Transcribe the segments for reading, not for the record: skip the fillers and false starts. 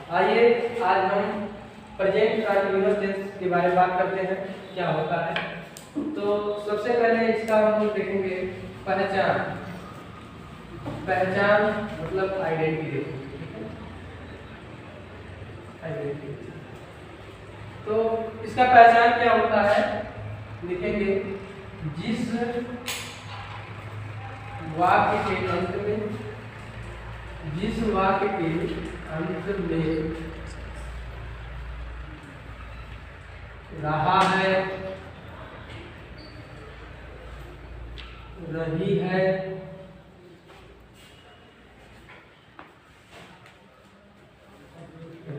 आइए आज हम प्रेजेंट कंटीन्यूअस टेंस के बारे में बात करते हैं, क्या होता है। तो सबसे पहले इसका हम लोग देखेंगे पहचान। पहचान मतलब आइडेंटिटी। आइडेंटिटी तो इसका पहचान क्या होता है, लिखेंगे जिस वाक्य के अंत में, जिस वाक्य के अंत में रहा है, रही है,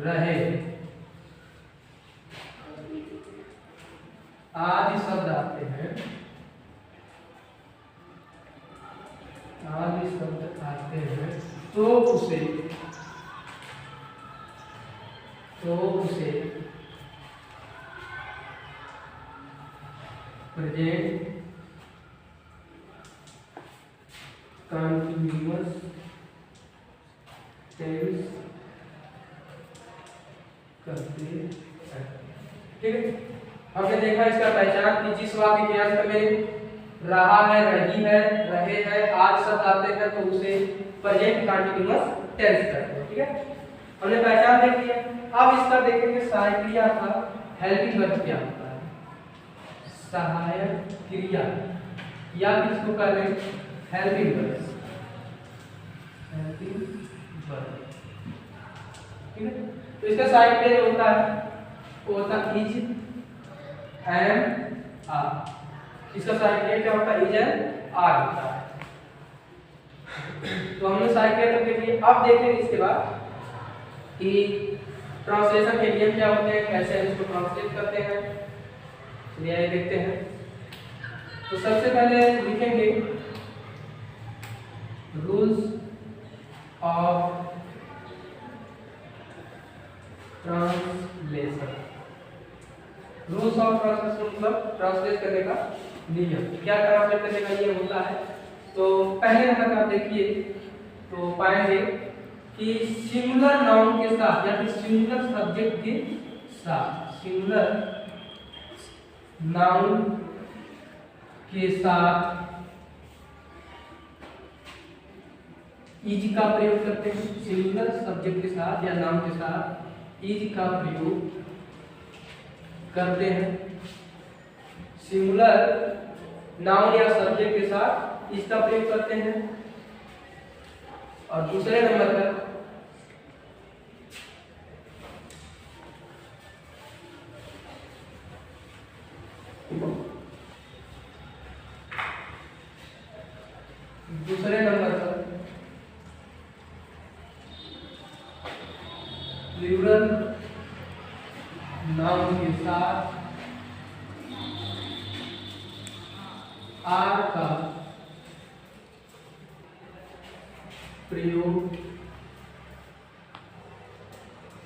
रहे आदि शब्द आते हैं, आदि शब्द आते हैं, तो उसे प्रेजेंट कंटीन्यूअस टेंस करते हैं। ठीक है, हमने देखा इसका पहचान कि जिस वाक्य के अंत में रहा है, रही है, रहे हैं आज शब्द आते हैं तो उसे प्रेजेंट कंटीन्यूअस टेंस करते हैं। ठीक है, हमने पहचान देख लिया। अब इसका देखेंगे सहायक क्रिया था हेल्पिंग वर्ब क्या होता है। सहायक क्रिया या किसको कह रहे हैं, हेल्पिंग वर्ब। हेल्पिंग वर्ब, ठीक है। तो इसका सहायक क्रिया जो होता है वो होता है इज, एम, आर। इसका सहायक क्रिया क्या होता है, इज एंड आर होता है। तो हमने सहायक क्रिया तो देख लिया। अब देखेंगे इसके बाद कि ट्रांसलेशन के नियम क्या होते हैं, कैसे हम इसको ट्रांसलेट करते हैं, चलिए देखते हैं। तो सबसे पहले लिखेंगे rules of translation. Rules of translation मतलब ट्रांसलेट करने का नियम। क्या ट्रांसलेट करने का नियम होता है, तो पहले नंबर का आप देखिए तो पाएंगे कि सिंगुलर नाउन के साथ या फिर सिंगुलर सब्जेक्ट के साथ, सिंगुलर नाउन के साथ इज का प्रयोग करते हैं। सिंगुलर सब्जेक्ट के साथ या नाउन के साथ इज का प्रयोग करते हैं। सिंगुलर नाउन या सब्जेक्ट के साथ इज का प्रयोग करते हैं। और दूसरे नंबर पर प्लूरल नाउन के साथ आर का प्रयोग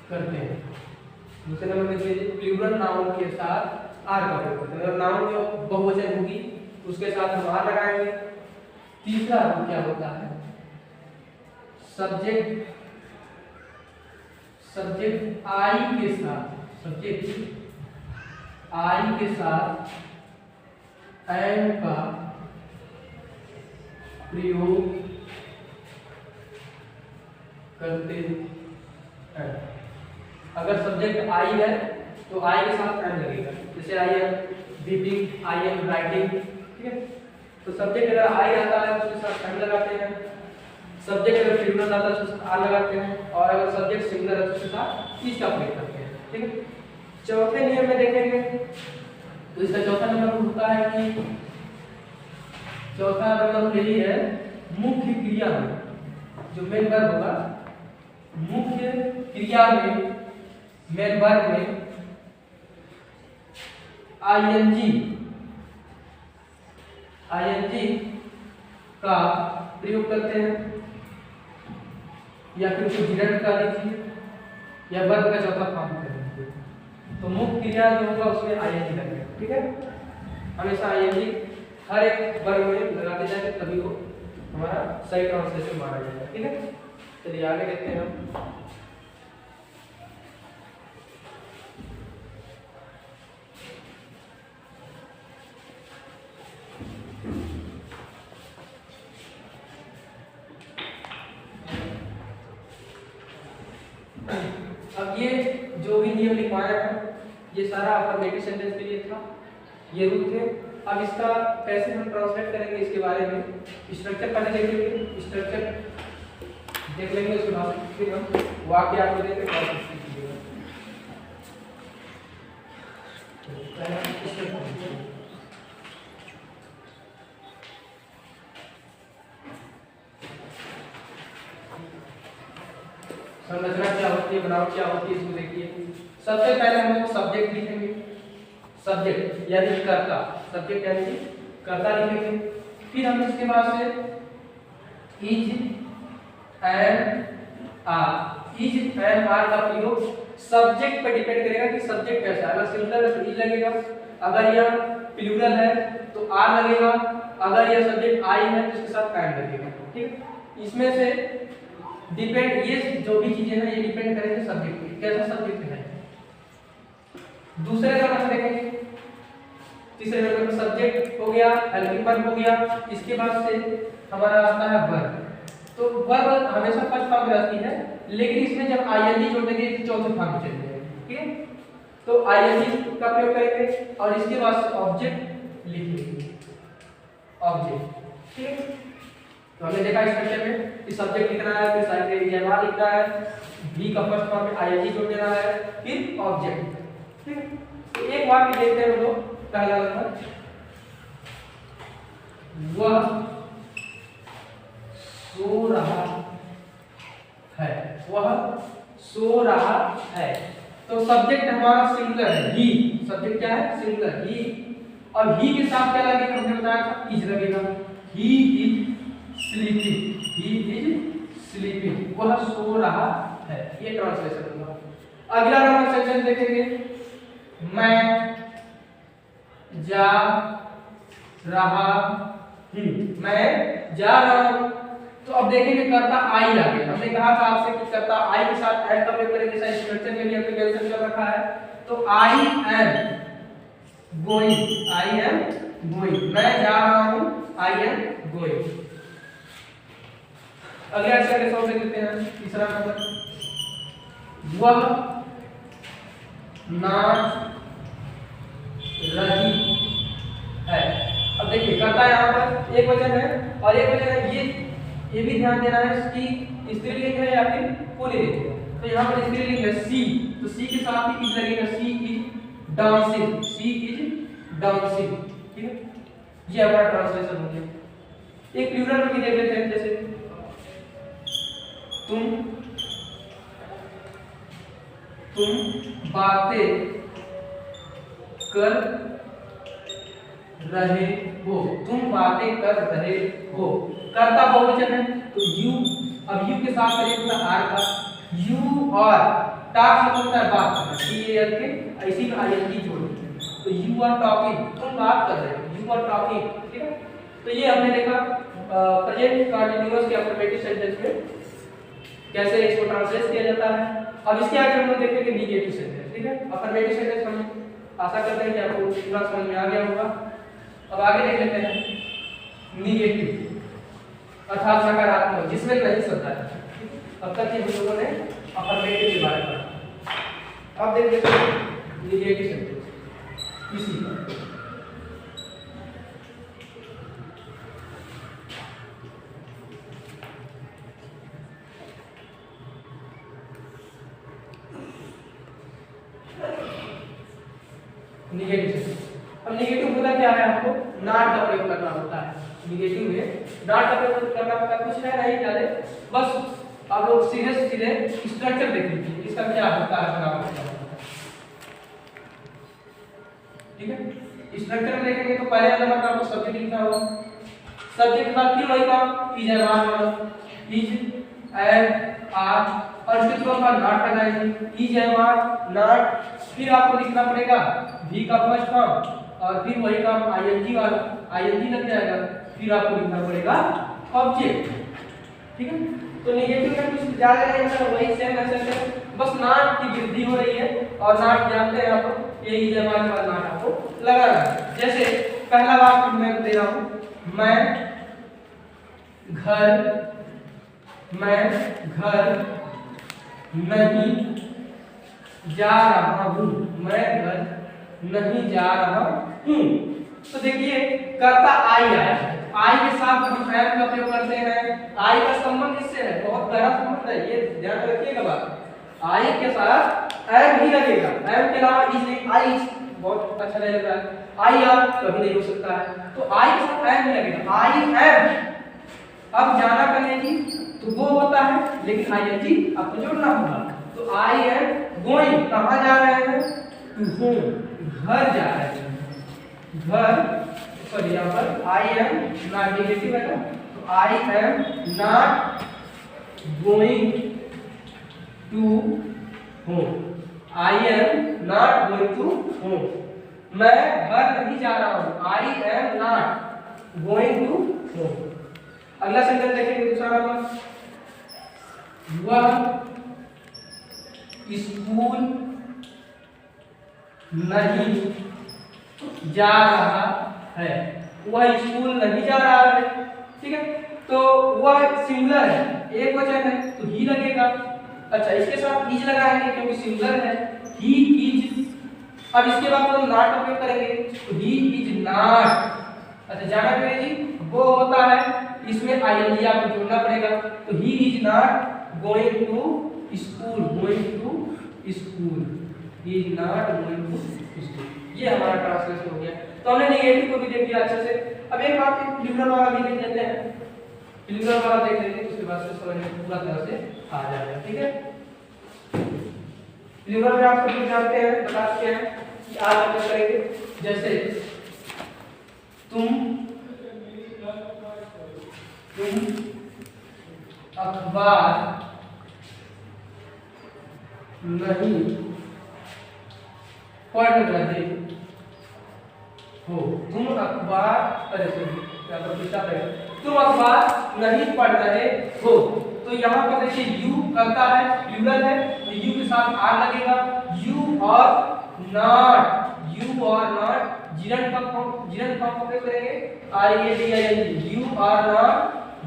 करते हैं। दूसरे नंबर में देखिए प्लूरल नाउन के साथ आर का प्रयोग करते हैं। अगर नाउन जो बहुवचन होगी उसके साथ हम आर लगाएंगे। तीसरा रूल क्या होता है, सब्जेक्ट आई के साथ, सब्जेक्ट आई के साथ एम का प्रयोग करते हैं। अगर सब्जेक्ट आई है तो आई के साथ एम लगेगा, जैसे I am reading, I am writing. ठीक है, तो सब्जेक्ट अगर आई आता है तो उसके साथ एम लगाते हैं। सब्जेक्ट अगर प्लूरल आता है तो उसके साथ आर लगाते हैं। और अगर सब्जेक्ट सिंगुलर है तो उसके साथ इज का प्रयोग करते हैं। ठीक है, चौथे नियम में देखेंगे तो इसका चौथा नंबर होता है कि चौथा नंबर यही है मुख्य क्रिया में, जो मेन वर्ब होगा, मुख्य क्रिया में, मेन वर्ब में आईएनजी का प्रयोग करते हैं। या फिर कुछ डिरेक्ट कर लीजिए या वर्ब का चौथा फॉर्म कर लीजिए। तो मुख्य क्रिया जो होगा उसमें आईएनजी लगेगा। ठीक है, हमेशा आईएनजी हर एक वर्ब में लगाते जाएंगे, तभी वो हमारा सही ट्रांसलेशन माना जाएगा। ठीक है, चलिए आगे देखते हैं हम। अब ये जो भी नियम लिखवाया है ये सारा अफर्मेटिव सेंटेंस के लिए था, ये रूल थे। अब इसका कैसे हम ट्रांसलेट करेंगे इसके बारे में स्ट्रक्चर पहले देखेंगे, स्ट्रक्चर देख लेंगे, उसके बाद फिर हम वाक्य आपको देंगे प्रोसेस कीजिएगा। संरचना क्या होती है, बनावट क्या होती है, इसको देखिए। सबसे पहले हम लोग सब्जेक्ट लिखेंगे, सब्जेक्ट यानी कर्ता, सब्जेक्ट यानी कर्ता लिखेंगे। फिर हम इसके बाद से is and are, is and are का प्रयोग सब्जेक्ट पर डिपेंड करेगा कि सब्जेक्ट कैसा है। अगर सिंगुलर है तो इज लगेगा, अगर यह प्लूरल है तो आर लगेगा, अगर यह सब्जेक्ट आई है तो इसके साथ एंड लगेगा। ठीक, इसमें से डिपेंड, ये जो भी चीजें हैं ये डिपेंड करेंगे सब्जेक्ट पे, कैसा सब्जेक्ट है। दूसरे नंबर पर देखेंगे, तीसरे नंबर पर सब्जेक्ट हो गया, हेल्पिंग वर्ब हो गया, इसके बाद से हमारा आता है वर्ब। तो वर्ब हमेशा फर्स्ट फॉर्म में रहती है, लेकिन इसमें जब आईएनजी जोड़ देंगे तो चौथे फॉर्म में चले जाएंगे। ठीक है, तो आईएनजी का प्रयोग करेंगे और इसके बाद से ऑब्जेक्ट लिखेंगे, ऑब्जेक्ट। ठीक है, तो हमने देखा स्ट्रक्चर में कि सब्जेक्ट लिखना है, फिर साइड में लिखना है, भी का फर्स्ट फॉर्म में आईएनजी जोड़ देना है, फिर ऑब्जेक्ट। ठीक है, तो एक वाक्य देखते हैं हम लोग। पहला नंबर, वह सो रहा है, वह सो रहा है। तो सब्जेक्ट हमारा सिंगुलर है, ही। सब्जेक्ट क्या है? सिंगुलर, ही। और ही के साथ क्या लगेगा? हमने बताया था इज लगेगा। He is sleeping, he is sleeping, वह सो रहा है। ये ट्रांसलेशन होगा। अगला नंबर सेंटेंस देखेंगे, मैं जा रहा हूं, मैं जा रहा हूं। तो अब देखेंगे कर्ता आई आ गया। हमने कहा था आपसे कि कर्ता आई के साथ एंड का प्रयोग करेंगे, जैसा स्ट्रक्चर में भी हमने मेंशन कर रखा है। तो I am going, I am going, मैं जा रहा हूं, आई एम गोइंग। अगला अक्षर के साथ देते हैं, तीसरा नंबर, वह नाच रही है। अब देखिए कर्ता यहाँ पर एक वचन है और एक वचन है, ये भी ध्यान देना है कि स्त्रीलिंग है या फिर पुल्लिंग है। तो यहाँ पर स्त्रीलिंग है सी, तो सी के साथ ही इज लगेगा, she is dancing, she is dancing. ठीक है, ये हमारा ट्रांसलेशन हो गया। एक प्लूरल में भी देख लेते हैं, जैसे तुम बातें कर रहे हो, तुम बातें कर रहे हो। कर्ता बहुवचन है तो यू, अब यू के साथ करेंगे आर का, यू और टॉक होता है बात करना, टी ए एल के इसी में आईएनजी जोड़ देते हैं। तो यू आर टॉकिंग, तुम बात कर रहे हो, यू आर टॉकिंग। ठीक है, तो ये हमने देखा प्रेजेंट कंटीन्यूअस के अफर्मेटिव सेंटेंस में कैसे इसको ट्रांसलेट किया जाता है। अब इसके आगे हम लोग देखेंगे निगेटिव सेंटेंस। ठीक है, अफर्मेटिव सेंटेंस हम आशा करते हैं कि आपको पूरा समझ में आ गया होगा। अब आगे देख लेते हैं निगेटिव अर्थात नकारात्मक, जिसमें नहीं सत्ता है। अब तक हम लोगों ने अफर्मेटिव के बारे में पढ़ा, अब देख लेते हैं निगेटिव सेंटेंस। इसी का निगेटिव। अब निगेटिव होता क्या है, आपको नॉट का प्रयोग करना होता है। निगेटिव में नॉट का प्रयोग करना होता है, कुछ है नहीं ज्यादा, बस आप लोग सीधे स्ट्रक्चर देख लीजिए, इसका क्या होता है बराबर क्या होता है। ठीक है, स्ट्रक्चर में देखेंगे तो पहले नंबर का आपको सब्जेक्ट लिखना होगा। सब्जेक्ट के बाद फिर वही काम, इज एंड आर, और इसके तुरंत बाद नॉट करना है, इज एंड आर नॉट। फिर आपको लिखना पड़ेगा भी का फर्स्ट फॉर्म और फिर वही काम आईएनजी वाला, आईएनजी लग जाएगा, फिर आपको लिखना पड़ेगा ऑब्जेक्ट। ठीक है, तो नेगेटिव में कुछ ज्यादा नहीं है, वही सेम ऐसे बस नॉट की वृद्धि हो रही है और नॉट जानते हैं आप, ये इज एंड आर के बाद नॉट आपको लगाना है। जैसे पहला वाक्य मैं दे रहा हूं, मैं घर नहीं जा रहा हूँ, मैं घर नहीं जा रहा हूँ। तो देखिए कर्ता आई आया, आई के साथ हम एम का प्रयोग करते हैं। आई का संबंध इससे है, बहुत गहरा संबंध है, ये ध्यान रखिएगा बात। आई के साथ एम ही लगेगा, एम के अलावा इज नहीं, आई बहुत अच्छा नहीं लग रहा है, आई आर कभी नहीं हो सकता है, तो आई के साथ एम ही लगेगा, आई एम। अब जाना करने की तो वो होता है, लेकिन आईएनजी आपको जोड़ना होगा। तो आई एम गोइंग, कहाँ जा रहे हैं? टू होम, घर जा रहे हैं, घर। सॉरी यहाँ पर आई एम नॉट नेगेटिव है ना, तो I am not going to home, I am not going to home, मैं घर नहीं जा रहा हूँ, I am not going to home. अगला सेंटेंस देखेंगे, दूसरा वाला, वह स्कूल नहीं जा रहा है, वह स्कूल नहीं जा रहा है, ठीक है। तो वह सिंगुलर है, एक वचन है, तो ही लगेगा। अच्छा, इसके साथ इज लगाएंगे क्योंकि सिंगुलर है, ही इज। अब इसके बाद हम नॉट उपयोग करेंगे, तो ही इज नॉट। अच्छा, जाना करेगी वो होता है, इसमें आईएनजी आपको जोड़ना पड़ेगा, तो he is not going to school, going to school, he is not going to school. ये हमारा ट्रांसलेशन हो गया। तो हमने नेगेटिव को भी देख लिया अच्छे से। अब एक बात प्लूरल वाला भी देख लेते हैं, प्लूरल वाला देख लेते हैं, उसके बाद से समझ में पूरा तरह से आ जाएगा, ठीक है। प्लूरल में आप सभी जानते हैं, बता चुके हैं कि आज हम क्या करेंगे, जैसे तुम अखबार नहीं पढ़ रहे हो, तुम अखबार, अरे क्या तुम अखबार नहीं पढ़ रहे हो। तो यहाँ पर देखिए यू करता है, प्लूरल है, तो यू के साथ आर लगेगा, you are not, you are not जिरन फॉर्म को करेंगे, R A D I N G, you are not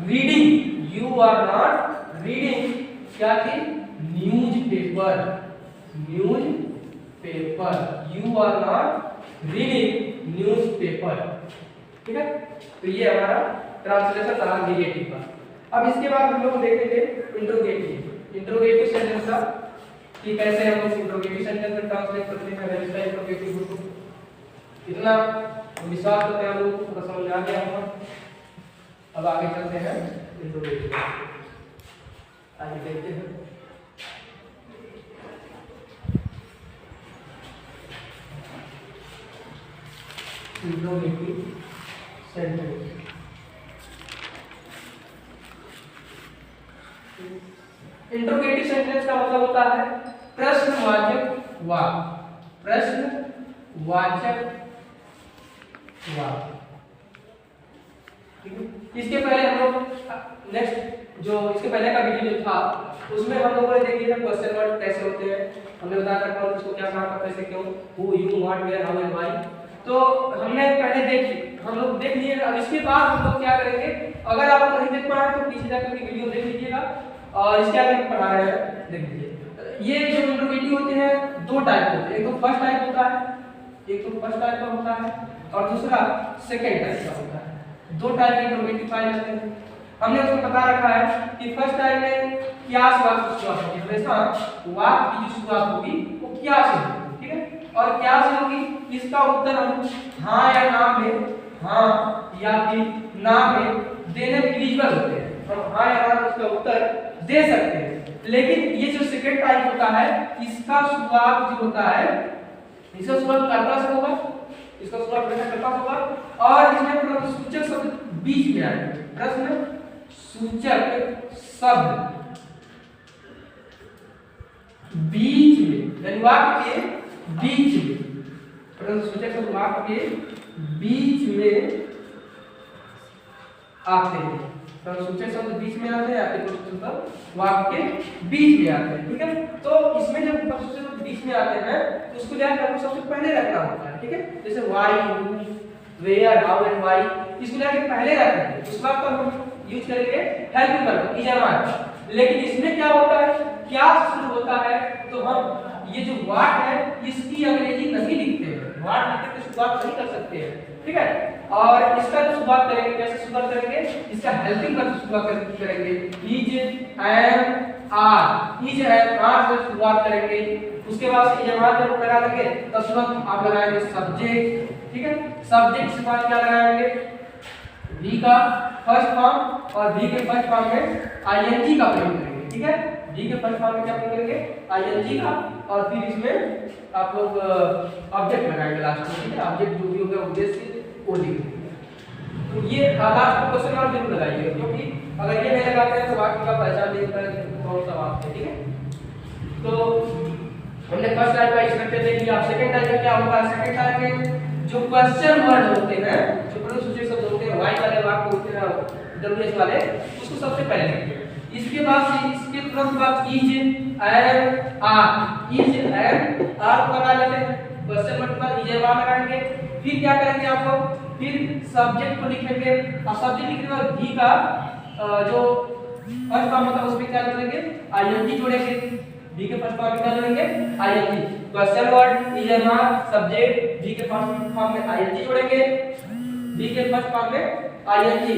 reading, you are not reading क्या थी, newspaper, newspaper, you are not reading newspaper, ठीक है। तो ये हमारा ट्रांसलेशन था नेगेटिव का। अब इसके बाद हम लोग देखेंगे इंट्रोगेटिव सेंटेंस का, कि कैसे हम लोग इंट्रोगेटिव सेंटेंस में ट्रांसलेट करते हैं, वेरिफाई इंट्रोगेटिव को। इतना विश्वास करते हैं हम लोग को समझ में आ गया होगा। अब आगे चलते हैं इंट्रोगेटिव, आगे देखते हैं। इंट्रोगेटिव सेंटेंस, इंट्रोगेटिव सेंटेंस का मतलब होता है प्रश्नवाचक वाक्य, प्रश्नवाचक वाक्य, ठीक है। इसके पहले हम लोग नेक्स्ट जो इसके पहले का वीडियो जो था उसमें हम लोगों ने देखी था क्वेश्चन वर्ड कैसे होते हैं, हमने बताया था कौन किसको क्या कहा था, कैसे क्यों, who, you, what, where, how and why. तो हमने पहले हम लोग देख लिए। अब इसके बाद हम लोग क्या करेंगे, अगर आप नहीं देख पा रहे तो पीछे जाकर के वीडियो देख लीजिएगा, और इसके आगे हम पढ़ा रहे हैं, देख लीजिए। ये जो इंट्रोगेटिव होते हैं दो टाइप होते हैं, एक तो फर्स्ट टाइप होता है, एक तो फर्स्ट टाइप का होता है, और दूसरा सेकंड टाइप का होता है। दो टाइप के इंट्रोगेटिव पाए जाते हैं। हमने उसको बता रखा है कि फर्स्ट टाइप में क्या शुरुआत होगी, हमेशा वाक्य की जो शुरुआत होगी वो क्या से होगी, ठीक है, और क्या से होगी, इसका उत्तर हम हाँ या ना में, हाँ या फिर ना में देने में एलिजिबल होते हैं, हम हाँ या ना में उसका उत्तर दे सकते हैं। लेकिन ये जो सेकंड टाइप होता है इसका शुरुआत जो होता है, इसका शुरुआत कर्ता से होगा, इसका शुरुआत कर्ता से होगा, और इसमें प्रश्नसूचक शब्द बीच में आएगा, प्रश्न सूचक शब्द बीच में, यानी वाक्य के बीच में, प्रश्नसूचक शब्द वाक्य के बीच में आते हैं, प्रश्नसूचक शब्द बीच में आते हैं, या फिर शब्द वाक्य के बीच में आते हैं, ठीक है। तो इसमें जब प्रश्नसूचक शब्द बीच में आते हैं तो उसको क्या करना, सबसे पहले रखना होता है, ठीक है। जैसे why, where, how and why, इसको लेके पहले रखेंगे, उस बात पर हम यूज करेंगे helping verb, is am are. लेकिन इसमें क्या होता है क्या शुरू होता है, तो हम ये जो वाट है इसकी अंग्रेजी नहीं लिखते हैं, वाट लिखते तो शुरुआत नहीं कर सकते हैं, ठीक है। और इसका जो शुरुआत करेंगे, कैसे शुरुआत करेंगे, इसका हेल्पिंग वर्ब से शुरुआत करेंगे, is am are, is am are से शुरुआत करेंगे। उसके बाद इज एम आर जब लगा देंगे तब तुरंत आप लगाएंगे सब्जेक्ट, ठीक है। सब्जेक्ट से बाद क्या लगाएंगे, भी का फर्स्ट फॉर्म, और भी के फर्स्ट फॉर्म में आईएनजी का प्रयोग करेंगे, ठीक है। भी के फर्स्ट फॉर्म में क्या प्रयोग करेंगे, आईएनजी का, और फिर इसमें आप लोग ऑब्जेक्ट लगाएंगे लास्ट में, ठीक है। ऑब्जेक्ट जो भी होगा उद्देश्य वो लिखेंगे। तो ये लास्ट में क्वेश्चन मार्क जरूर लगाइए, क्योंकि अगर ये नहीं लगाते हैं तो वाक्य का पहचान नहीं कर कौन सा वाक्य है, ठीक है। तो हमने फर्स्ट टाइप का स्ट्रक्चर देख लिया। सेकंड टाइप का क्या होता है, सेकंड टाइप में जो क्वेश्चन वर्ड होते हैं, जो प्रश्नसूचक शब्द होते हैं, वाई वाले वाक्य होते हैं, डब्ल्यूएच वाले, उसको सबसे पहले लिखते हैं। इसके बाद इसके तुरंत बाद is am are, is am are को लगा लेते हैं, क्वेश्चन वर्ड के बाद इज एम आर लगाएंगे। फिर क्या करेंगे आप लोग, फिर सब्जेक्ट को लिखेंगे, और सब्जेक्ट लिखने के बाद भी का जो फर्स्ट फॉर्म होता है उसमें क्या जोड़ेंगे, आईएनजी जोड़ेंगे। बी के फर्स्ट फॉर्म में क्या जोड़ेंगे, ING. Question word is am are subject, B के फर्स्ट फॉर्म में आईएनजी जोड़ेंगे, बी के फर्स्ट फॉर्म में आईएनजी,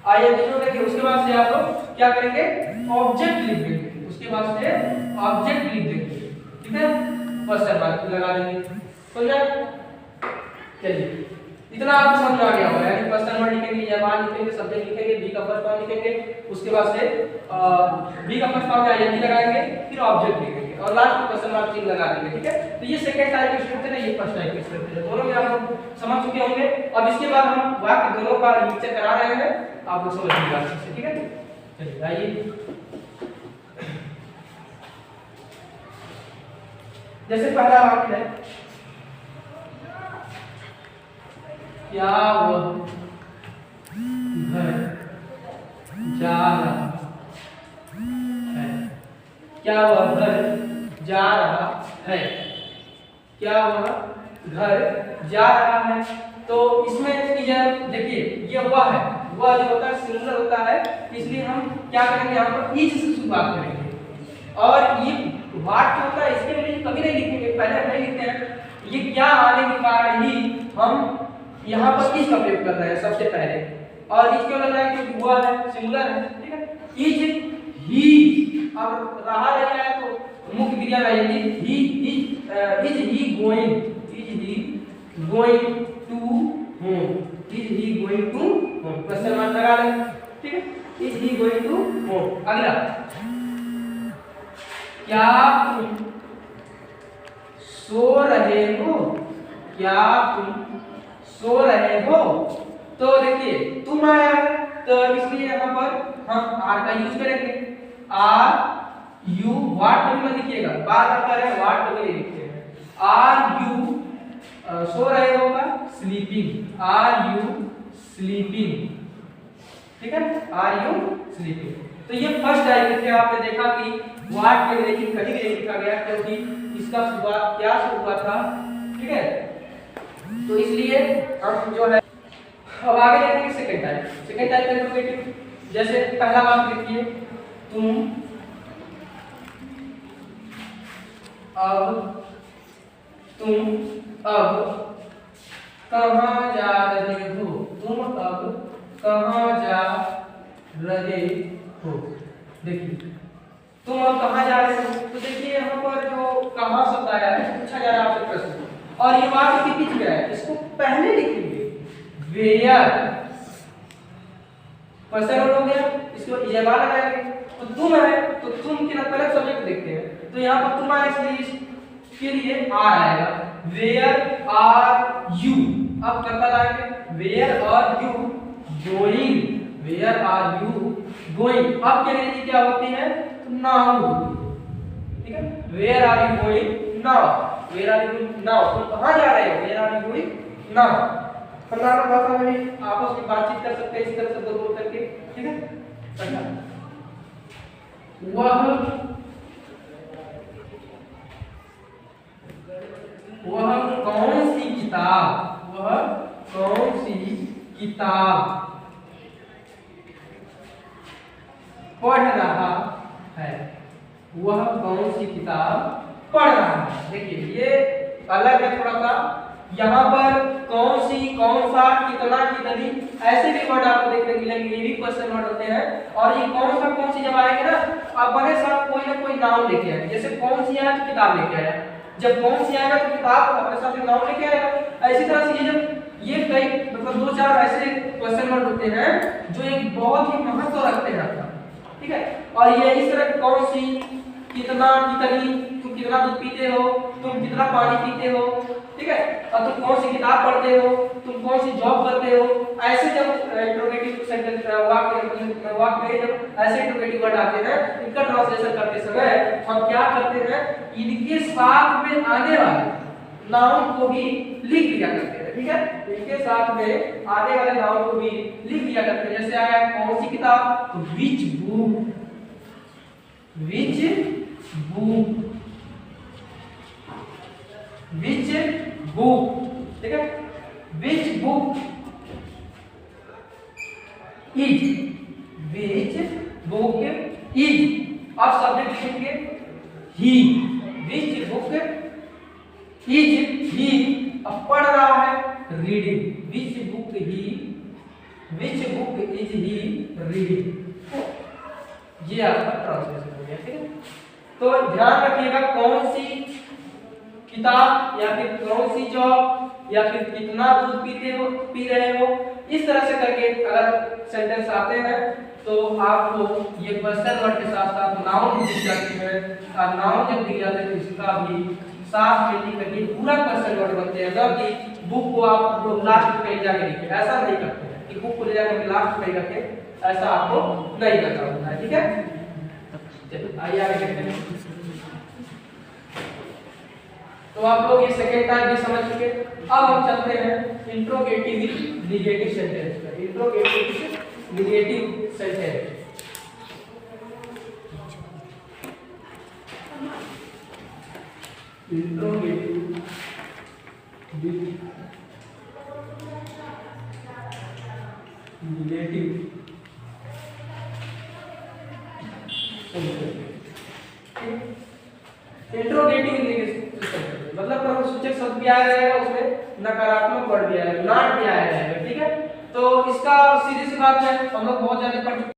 आईएनजी जोड़ेंगे। उसके बाद से आप लोग क्या करेंगे, ऑब्जेक्ट लिख देंगे, उसके बाद से ऑब्जेक्ट लिख देंगे, ठीक है। क्वेश्चन मार्क लगा देंगे, समझा। चलिए इतना आपको समझ आ गया होगा, यानी क्वेश्चन वर्ड लिखेंगे, या मान लिखेंगे, सब्जेक्ट लिखेंगे, बी का फर्स्ट फॉर्म लिखेंगे, उसके बाद से बी का फर्स्ट फॉर्म में आईएनजी लगाएंगे, फिर ऑब्जेक्ट लिखेंगे, और लास्ट में क्वेश्चन मार्क चिन्ह लगा देंगे, ठीक है। तो ये सेकंड टाइप की स्ट्रक्चर है, ये फर्स्ट टाइप की स्ट्रक्चर है, दोनों में आप लोग समझ चुके होंगे। अब इसके बाद हम वाक्य दोनों का मिक्सचर करा रहे हैं, आप लोग समझिएगा अच्छे से, ठीक है। चलिए आइए, जैसे पहला वाक्य है, क्या वह घर जा रहा है, क्या वह घर जा रहा है, क्या वह घर जा रहा है। तो इसमें देखिए ये वह है, वह जो होता है सिंगुलर होता है, इसलिए हम क्या करेंगे, यहाँ पर इज से शुरुआत करेंगे। और ये वाट जो होता है इसके लिए कभी नहीं लिखेंगे, पहले नहीं लिखते हैं, ये क्या आने के कारण ही हम यहाँ पर इज का प्रयोग कर रहे हैं सबसे पहले। और इज क्यों लग रहा है, क्योंकि हुआ है, सिंगुलर है, ठीक है। इज ही, अब रहा रह गया है तो मुख्य क्रिया रहेगी ही, is he going, is he going to home, is he going to home, question mark लगा लें, ठीक है। Is he going to home. अगला, क्या तुम सो रहे हो, क्या तुम सो रहे हो। तो देखिए तुम आया है, तो इसलिए यहाँ पर हम आर का यूज करेंगे, आर यू, वाट कभी मत लिखिएगा, बार बार कर रहे हैं, वाट कभी नहीं लिखते हैं। आर यू सो रहे हो का स्लीपिंग, आर यू स्लीपिंग, ठीक है, आर यू स्लीपिंग। तो ये फर्स्ट टाइप है, आपने देखा कि वाट के लेकिन कहीं नहीं लिखा गया, क्योंकि इसका शुरुआत क्या से हुआ था, ठीक है। तो इसलिए हम जो है, अब आगे देखेंगे सेकंड टाइप। सेकंड टाइप का इंट्रोगेटिव, जैसे पहला वाक्य देखिए, तुम अब कहाँ जा रहे हो, तुम अब कहाँ जा रहे हो। देखिए तुम अब कहाँ जा रहे हो, तो देखिए यहाँ पर जो कहाँ शब्द आया है, पूछा जा रहा है आपसे प्रश्न, और ये वाक्य के बीच में है, इसको पहले लिखेंगे वेयर, क्वेश्चन हो गया, इसको इजेबा लगाएंगे। तो तुम है, तो तुम के पहले सब्जेक्ट देखते हैं, तो यहाँ पर तुम आए, इसलिए इसके लिए आर आएगा, वेयर आर यू। अब करता जाएंगे, where are you going, where are you going. अब के लिए क्या होती है, नाउ, ठीक है। Where are you going now, where are you going now, तुम कहाँ जा रहे हो, where are you going now. साधारण भाषा में भी आपस में बातचीत कर सकते हैं, इस तरह से बोल करके, ठीक है। वह कौन सी किताब, वह कौन सी किताब पढ़ रहा है, वह कौन सी किताब पढ़ रहा है। देखिए ये अलग है थोड़ा सा, यहाँ पर कौन सी, कौन सा, कितना, कितनी, ऐसे भी वर्ड आपको देखने को मिलेंगे, ये भी क्वेश्चन वर्ड होते हैं। और ये कौन सा, कौन सी जब आएगा ना, आप बड़े साथ कोई ना कोई नाम लेके आए, जैसे कौन सी आया तो किताब लेके आया, जब कौन सी आएगा तो किताब अपने साथ नाम लेके आएगा। ऐसी तरह से ये जब ये कई मतलब 2-4 ऐसे क्वेश्चन वर्ड होते हैं जो एक बहुत ही महत्व रखते हैं आपका, ठीक है। और ये इस तरह कौन सी, कितना, कितनी, तुम कितना दूध पीते हो, तुम कितना पानी पीते हो, ठीक है, और तुम कौन सी किताब पढ़ते हो, तुम कौन सी जॉब करते हो, ऐसे जब इंट्रोगेटिव सेंटेंस वाक्य में जब ऐसे इंट्रोगेटिव वर्ड आते हैं, इनका ट्रांसलेशन करते समय हम क्या करते हैं, इनके साथ में आने वाले नाउन को भी लिख दिया करते हैं, ठीक है। इनके साथ में आने वाले नाउन को भी लिख दिया करते हैं। जैसे आया कौन सी किताब, तो which book, which book, which book, ठीक है। Which book is, which book is, आप सब्जेक्ट लिखेंगे ही, विच बुक इज ही, अब पढ़ रहा है reading, which book he, which book is he reading, ये आपका ट्रांसलेशन हो गया, ठीक है। तो ध्यान रखिएगा कौन सी किताब या फिर कौन सी जॉब या फिर कितना दूध पीते हो, पी रहे हो, इस तरह से करके अगर सेंटेंस आते हैं तो आपको ये क्वेश्चन वर्ड के साथ साथ नाउन भी दिख जाती है, और नाउन जब दिख जाते हैं तो इसका भी साथ में लिख करके पूरा क्वेश्चन वर्ड बनते हैं। मतलब कि बुक को आप लास्ट पे जाके लिखे, ऐसा नहीं करते हैं कि बुक को ले जाकर लास्ट पे रखे, ऐसा आपको नहीं करना होता है, ठीक है। चलिए आइए आगे देखते हैं। तो आप लोग ये सेकेंड टाइप भी समझ चुके। अब हम चलते हैं इंट्रोगेटिव निगेटिव सेंटेंस पर। Interrogative negative sentence, interrogative negative interrogative मतलब प्रश्नसूचक शब्द भी आया रहेगा, उसमें नकारात्मक वर्ड भी आएगा, नॉट भी आया रहेगा, ठीक है। तो इसका सीधी सी बात है, हम लोग बहुत ज्यादा पढ़